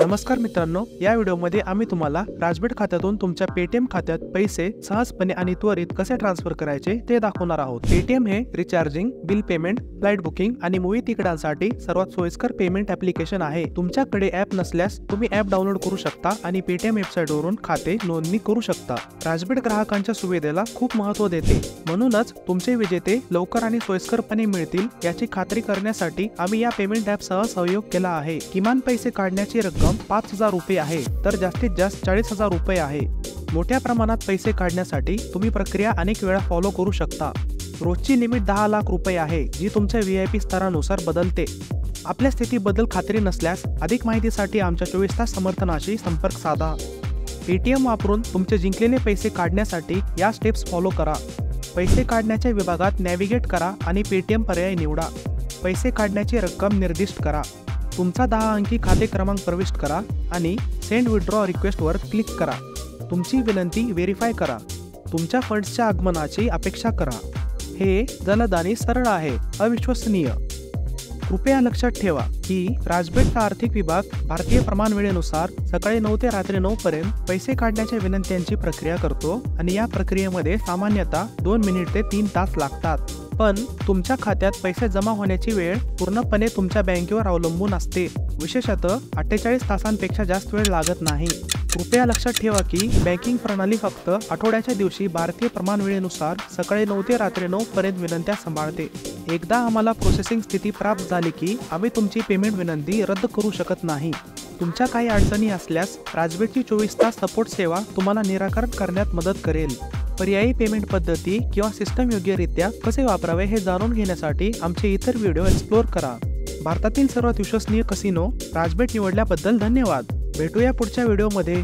नमस्कार मित्रांनो, या व्हिडिओमध्ये आम्ही तुम्हाला राजबेट खात्यातून तुमच्या पेटीएम खात्यात पैसे सहजपणे आणि त्वरित कसे ट्रान्सफर करायचे ते दाखवणार आहोत। पेटीएम हे recharging, bill payment, flight booking आणि मूवी तिकिटांसाठी सर्वात सोयीस्कर पेमेंट ॲप्लिकेशन आहे। तुमच्याकडे ॲप नसल्यास तुम्ही ॲप डाउनलोड करू शकता आणि पेटीएम वेबसाईटवरून खाते नोंदणी करू शकता। राजबेट ग्राहकांच्या सुविधेला खूप महत्त्व देते, म्हणूनच तुमचे विजेते लवकर आणि सोयीस्करपणे मिळतील याची खात्री करण्यासाठी आम्ही या पेमेंट ॲपसह सहयोग केला आहे। किमान पैसे काढण्याची रक्कम 5,000 रुपये आहे, तर जास्तीत जास्त 40,000 रुपये आहे। मोठ्या प्रमाणात पैसे काढण्यासाठी तुम्ही प्रक्रिया अनेक वेळा फॉलो करू शकता। रोजची लिमिट 10 लाख रुपये आहे, जी तुमच्या VIP स्तरानुसार बदलते। आपल्या स्थितीबद्दल खात्री नसल्यास अधिक माहितीसाठी आमच्या 24 तास समर्थनाशी संपर्क साधा। पेटीएम वापरून तुमचे जिंकलेले पैसे काढण्यासाठी या स्टेप्स फॉलो करा। पैसे काढण्याच्या विभागात नॅव्हिगेट करा आणि पेटीएम पर्याय निवडा। पैसे काढण्याची रक्कम निर्दिष्ट करा। तुमचा 10 अंकी खाते क्रमांक प्रविष्ट करा आणि सेंड विथड्रॉ रिक्वेस्टवर क्लिक करा। तुमची विनंती व्हेरीफाय करा। तुमच्या फंड्सच्या आगमनाची अपेक्षा करा। हे जलद आणि सरळ आहे, अविश्वसनीय। कृपया लक्षात ठेवा की राजबेटचा आर्थिक विभाग भारतीय प्रमाण वेळेनुसार सकाळी 9 ते रात्री 9 पर्यंत पैसे काढण्याच्या विनंत्यांची प्रक्रिया करतो आणि या प्रक्रियेमध्ये सामान्यतः 2 मिनिट ते 3 तास लागतात। पण तुमच्या खात्यात पैसे जमा होण्याची वेळ पूर्णपणे तुमच्या बँकेवर अवलंबून असते। विशेषतः 48 तासांपेक्षा जास्त वेळ लागत नाही। कृपया लक्षात ठेवा की बँकिंग प्रणाली फक्त आठवड्याच्या दिवशी भारतीय प्रमाण वेळेनुसार सकाळी 9 ते रात्री 9 पर्यंत विनंत्या सांभाळते। एकदा आम्हाला प्रोसेसिंग स्थिती प्राप्त झाली की आम्ही तुमची पेमेंट विनंती रद्द करू शकत नाही। तुमच्या काही अडचणी असल्यास राजबेटची 24 तास सपोर्ट सेवा तुम्हाला निराकरण करण्यात मदत करेल। पर्यायी पेमेंट पद्धती किंवा सिस्टम योग्यरित्या कसे वापरावे हे जाणून घेण्यासाठी आमचे इतर व्हिडिओ एक्सप्लोर करा। भारतातील सर्वात विश्वसनीय कसिनो राजबेट निवडल्याबद्दल धन्यवाद। भेटूया पुढच्या व्हिडिओमध्ये।